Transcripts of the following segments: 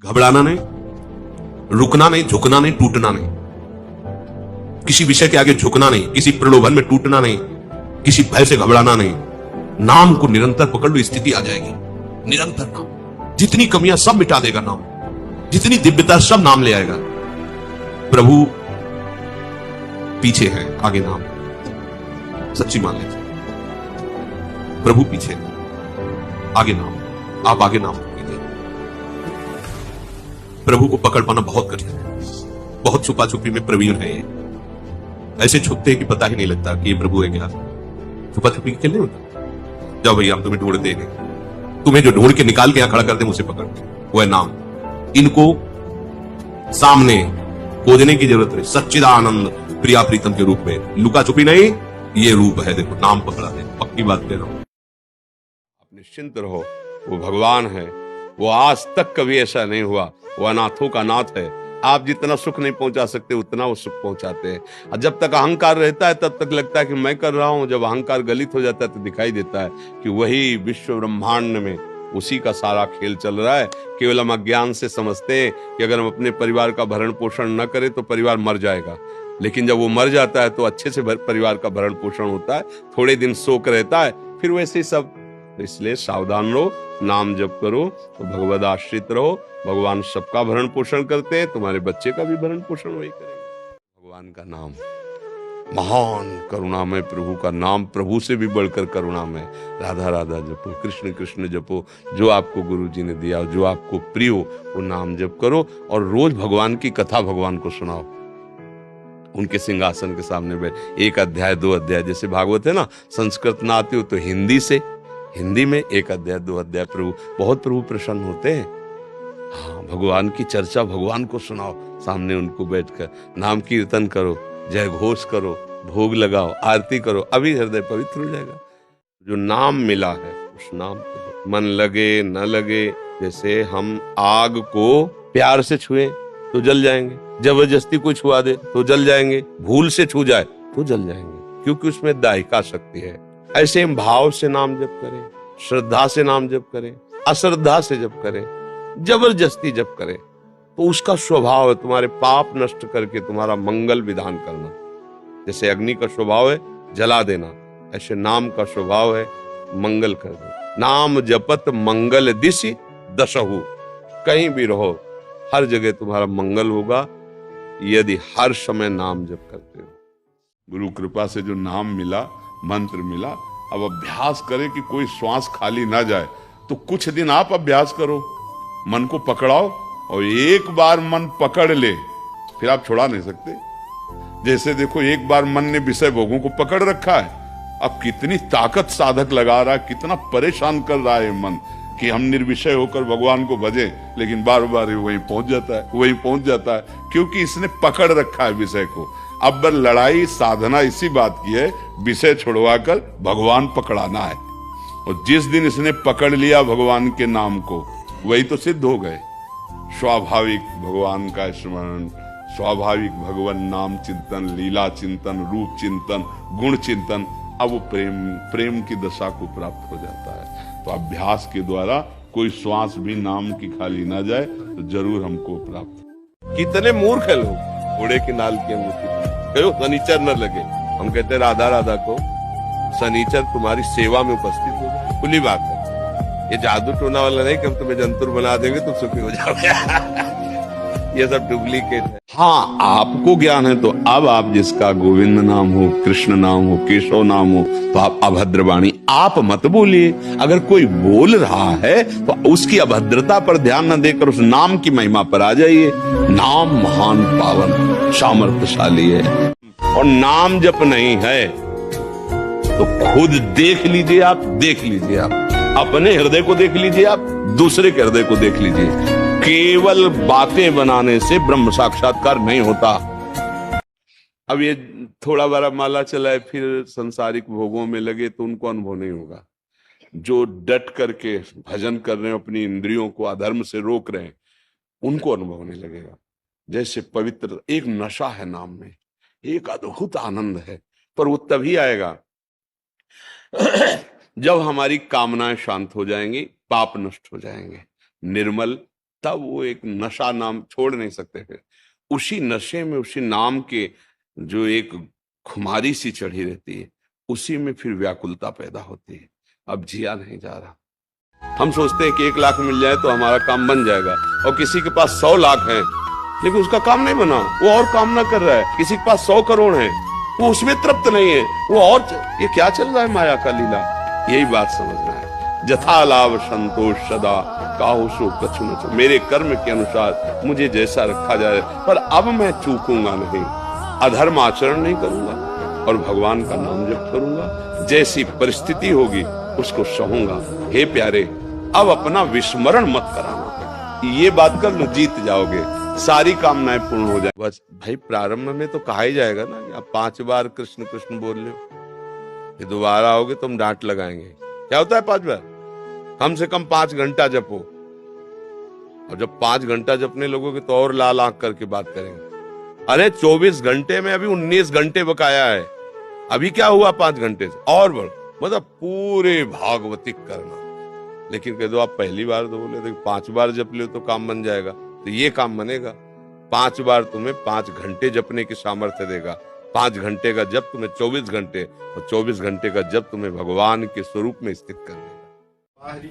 घबराना नहीं, रुकना नहीं, झुकना नहीं, टूटना नहीं, किसी विषय के आगे झुकना नहीं, किसी प्रलोभन में टूटना नहीं, किसी भय से घबराना नहीं। नाम को निरंतर पकड़ लो, स्थिति आ जाएगी। निरंतर नाम, जितनी कमियां सब मिटा देगा नाम, जितनी दिव्यता सब नाम ले आएगा। प्रभु पीछे है, आगे नाम। सच्ची मान लीजिए, प्रभु पीछे है, आगे नाम। आप आगे नाम कीजिए। प्रभु को पकड़ पाना बहुत कठिन है, बहुत छुपा छुपी में प्रवीण है ये। ऐसे छुपते हैं कि पता ही नहीं लगता कि ये प्रभु है क्या। छुपा छुपी के लिए होता, जाओ भैया हम तुम्हें ढूंढते हैं, तुम्हें जो ढूंढ के निकाल के यहां खड़ा कर दे मुझे पकड़ के, वो है नाम। इनको सामने खोजने की जरूरत नहीं, सच्चिदानंद प्रिया प्रीतम के रूप में, लुका छुपी नहीं, ये रूप है। देखो नाम पकड़ा है, पक्की बात कह रहा हूं। आप निश्चिंत रहो, वो भगवान है, वो आज तक कभी ऐसा नहीं हुआ, वो अनाथों का नाथ है। आप जितना सुख नहीं पहुंचा सकते उतना वो सुख पहुंचाते हैं। और जब तक अहंकार रहता है तब तक लगता है कि मैं कर रहा हूं, जब अहंकार गलित हो जाता है तो दिखाई देता है कि वही विश्व ब्रह्मांड में उसी का सारा खेल चल रहा है। केवल हम अज्ञान से समझते हैं कि अगर हम अपने परिवार का भरण पोषण न करें तो परिवार मर जाएगा, लेकिन जब वो मर जाता है तो अच्छे से परिवार का भरण पोषण होता है, थोड़े दिन शोक रहता है, फिर वैसे ही सब। तो इसलिए सावधान रहो, नाम जप करो तो भगवद आश्रित रहो। भगवान सबका भरण पोषण करते हैं, तुम्हारे बच्चे का भी भरण पोषण वही करेंगे। भगवान का नाम महान करुणामय, प्रभु का नाम प्रभु से भी बढ़कर करुणामय। राधा राधा जपो, कृष्ण कृष्ण जपो, जो आपको गुरु जी ने दिया, जो आपको प्रिय हो वो नाम जप करो। और रोज भगवान की कथा भगवान को सुनाओ, उनके सिंहासन के सामने बैठ। 1 अध्याय 2 अध्याय, जैसे भागवत है ना, संस्कृत ना आती हो तो हिंदी से, हिंदी में 1 अध्याय 2 अध्याय बहुत प्रभु प्रसन्न होते हैं। हाँ, भगवान की चर्चा, भगवान को सुनाओ, सामने उनको बैठकर नाम कीर्तन करो, जय घोष करो, भोग लगाओ, आरती करो, अभी हृदय पवित्र हो जाएगा। जो नाम मिला है उस नाम पे मन लगे न लगे। जैसे हम आग को प्यार से छुए तो जल जाएंगे, जबरदस्ती कोई छुआ दे तो जल जाएंगे, भूल से छू जाए तो जल जाएंगे, क्योंकि उसमें दायिका शक्ति है। ऐसे हम भाव से नाम जप करें, श्रद्धा से नाम जप करें, अश्रद्धा से जप करें, जबरदस्ती जप करें तो उसका स्वभाव है तुम्हारे पाप नष्ट करके तुम्हारा मंगल विधान करना। जैसे अग्नि का स्वभाव है जला देना, ऐसे नाम का स्वभाव है मंगल कर देना। नाम जपत मंगल दिशि दशहु, कहीं भी रहो हर जगह तुम्हारा मंगल होगा यदि हर समय नाम जप करते हो। गुरु कृपा से जो नाम मिला, मंत्र मिला, अब अभ्यास करें कि कोई श्वास खाली ना जाए। तो कुछ दिन आप अभ्यास करो, मन को पकड़ाओ, और एक बार मन पकड़ ले फिर आप छुड़ा नहीं सकते। जैसे देखो, एक बार मन ने विषय भोगों को पकड़ रखा है, अब कितनी ताकत साधक लगा रहा है, कितना परेशान कर रहा है मन कि हम निर्विषय होकर भगवान को भजे, लेकिन बार बार वहीं पहुंच जाता है, क्योंकि इसने पकड़ रखा है विषय को। अब लड़ाई साधना इसी बात की है, विषय छुड़वाकर भगवान पकड़ाना है। और जिस दिन इसने पकड़ लिया भगवान के नाम को, वही तो सिद्ध हो गए। स्वाभाविक भगवान का स्मरण, स्वाभाविक भगवान नाम चिंतन, लीला चिंतन, रूप चिंतन, गुण चिंतन, अब वो प्रेम की दशा को प्राप्त हो जाता है। तो अभ्यास के द्वारा कोई श्वास भी नाम की खाली ना जाए तो जरूर हमको प्राप्त। कितने मूर्ख है लोग, घोड़े की नाल की अंगूठी कहो शनिचर न लगे। हम कहते हैं राधा राधा को शनिचर तुम्हारी सेवा में उपस्थित हो जाए, खुली बात है। ये जादू टोना वाला नहीं कि हम तुम्हें जंतुर बना देंगे तुम सुखी हो जाओगे। ये सब डुप्लीकेट है। हाँ, आपको ज्ञान है तो अब आप जिसका गोविंद नाम हो, कृष्ण नाम हो, केशव नाम हो, तो आप अभद्रवाणी आप मत बोलिए। अगर कोई बोल रहा है तो उसकी अभद्रता पर ध्यान न देकर उस नाम की महिमा पर आ जाइए। नाम महान पावन सामर्थ्यशाली है, और नाम जप नहीं है तो खुद देख लीजिए आप, अपने हृदय को देख लीजिए आप, दूसरे के हृदय को देख लीजिए। केवल बातें बनाने से ब्रह्म साक्षात्कार नहीं होता। अब ये थोड़ा बड़ा माला चलाए फिर संसारिक भोगों में लगे तो उनको अनुभव नहीं होगा। जो डट करके भजन कर रहे हैं, अपनी इंद्रियों को अधर्म से रोक रहे हैं, उनको अनुभव होने लगेगा। जैसे पवित्र एक नशा है नाम में, एक अद्भुत आनंद है, पर वो तभी आएगा जब हमारी कामनाएं शांत हो जाएंगी, पाप नष्ट हो जाएंगे, निर्मल तब वो एक नशा नाम छोड़ नहीं सकते थे। उसी नशे में, उसी नाम के जो एक खुमारी सी चढ़ी रहती है, उसी में फिर व्याकुलता पैदा होती है। अब जिया नहीं जा रहा। हम सोचते हैं कि 1 लाख मिल जाए तो हमारा काम बन जाएगा, और किसी के पास 100 लाख है लेकिन उसका काम नहीं बना, वो और काम ना कर रहा है। किसी के पास 100 करोड़ है, वो उसमें तृप्त नहीं है, वो और ये क्या चल रहा है माया का लीला। यही बात समझना है। जथा लाभ संतोष सदा काहू सो कछु न छो। मेरे कर्म के अनुसार मुझे जैसा रखा जाए, पर अब मैं चूकूंगा नहीं, अधर्म आचरण नहीं करूंगा और भगवान का नाम जप करूंगा। जैसी परिस्थिति होगी उसको सहूंगा। हे प्यारे, अब अपना विस्मरण मत कराना। ये बात कर लो, जीत जाओगे, सारी कामनाएं पूर्ण हो जाए। बस भाई, प्रारंभ में तो कहा ही जाएगा ना कि आप 5 बार कृष्ण कृष्ण बोल लो, ये दोबारा आओगे तो हम डांट लगाएंगे। क्या होता है 5 बार? कम से कम 5 घंटा जपो, और जब 5 घंटा जपने लगोगे तो और लाल आंख करके बात करेंगे। अरे 24 घंटे में अभी 19 घंटे बकाया है, अभी क्या हुआ 5 घंटे से? और बढ़, मतलब पूरे भागवतिक करना। लेकिन कह दो आप पहली बार तो बोले थे 5 बार जप लो तो काम बन जाएगा, तो ये काम बनेगा। 5 बार तुम्हें 5 घंटे जपने की सामर्थ्य देगा। 5 घंटे का जप तुम्हें 24 घंटे, और 24 घंटे का जप तुम्हें भगवान के स्वरूप में स्थित कर देगा। बाहरी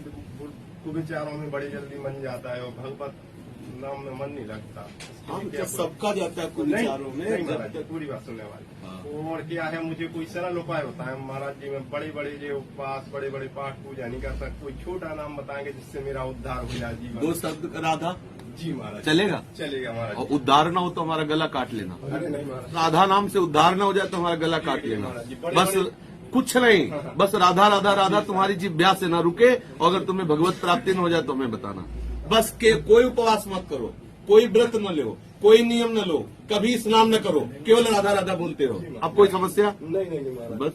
विचारों में बड़ी जल्दी मन जाता है और भगवत नाम में मन नहीं लगता। सबका जाता है विचारों में। नहीं महाराज जी, पूरी बात सुनने वाली। और क्या है, मुझे कोई सरल उपाय होता है महाराज जी। मैं बड़े बड़े जो उपवास, बड़े बड़े पाठ पूजा नहीं करता। कोई छोटा नाम बताएंगे जिससे मेरा उद्धार हो जाए जीवन। 2 शब्द राधा जी महाराज, चलेगा? चलेगा महाराज। और उद्धार ना हो तो हमारा गला काट लेना। अरे नहीं महाराज, राधा नाम से उद्धार ना हो जाए तो हमारा गला काट लेना। बस कुछ नहीं, बस राधा राधा राधा तुम्हारी जिह्वा से ना रुके, और अगर तुम्हें भगवत प्राप्ति न हो जाए तो हमें बताना। बस के कोई उपवास मत करो, कोई व्रत न लो, कोई नियम न लो, कभी स्नान न करो, केवल राधा राधा बोलते रहो। अब कोई समस्या? नहीं महाराज। बस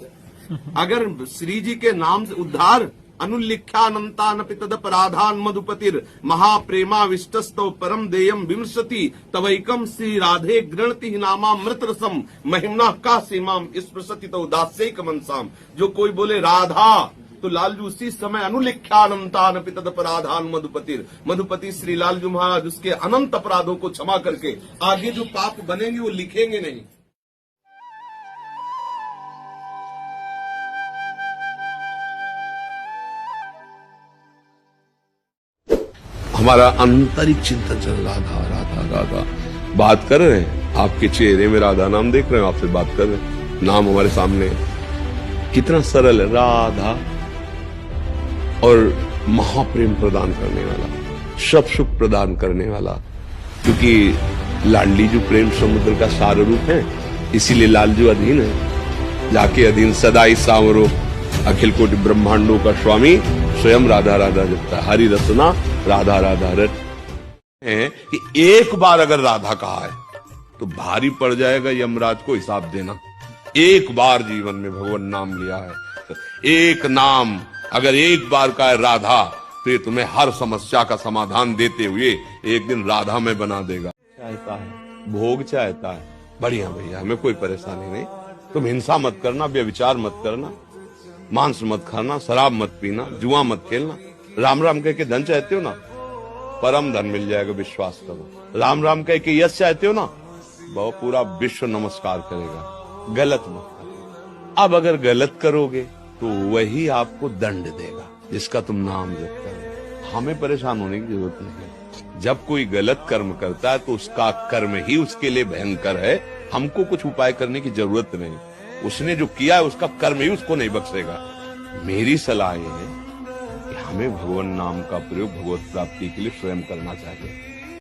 अगर श्री जी के नाम से उद्धार, अनुल्लिख्यानंतानपि तदपराधान मधुपतिर महाप्रेमाविष्टस्तौ परम देयम विमृशति तवैकम श्री राधे गृणति नामामृत रसम महिम्ना का सीमाम स्पृशति तो दास्यैक मनसाम। जो कोई बोले राधा तो लालजू उसी समय अनुल्लिख्यानंतानपि तदपराधान मधुपतिर, मधुपति श्री लालजू महाराज उसके अनंत अपराधों को क्षमा करके आगे जो पाप बनेंगे वो लिखेंगे नहीं। हमारा आंतरिक चिंतन चल राधा राधा राधा। बात कर रहे हैं, आपके चेहरे में राधा नाम देख रहे हैं, आपसे बात कर रहे हैं, नाम हमारे सामने है। कितना सरल है राधा, और महाप्रेम प्रदान करने वाला, सब सुख प्रदान करने वाला। क्योंकि लाडली जो प्रेम समुद्र का सार रूप है, इसीलिए लालजू अधीन है। जाके अधीन सदाई सांवरो, अखिल कोटि ब्रह्मांडों का स्वामी स्वयं राधा राधा जपता है। हरि रसना राधा राधा रट है कि एक बार अगर राधा कहा है तो भारी पड़ जाएगा यमराज को हिसाब देना। एक बार जीवन में भगवान नाम लिया है, तो एक नाम अगर एक बार का है राधा, तो ये तुम्हें हर समस्या का समाधान देते हुए एक दिन राधा में बना देगा। चाहता है भोग, चाहता है बढ़िया भैया, हमें कोई परेशानी नहीं। तुम हिंसा मत करना, व्यभिचार मत करना, मांस मत खाना, शराब मत पीना, जुआ मत खेलना, राम राम कह के धन चाहते हो ना, परम धन मिल जाएगा, विश्वास करो। राम राम कह के यश चाहते हो ना, बहुत पूरा विश्व नमस्कार करेगा। गलत मत करो। अब अगर गलत करोगे तो वही आपको दंड देगा जिसका तुम नाम जप करो। हमें परेशान होने की जरूरत नहीं है। जब कोई गलत कर्म करता है तो उसका कर्म ही उसके लिए भयंकर है, हमको कुछ उपाय करने की जरूरत नहीं। उसने जो किया है उसका कर्म ही उसको नहीं बख्शेगा। मेरी सलाह ये है कि हमें भगवान नाम का प्रयोग भगवत प्राप्ति के लिए स्वयं करना चाहिए।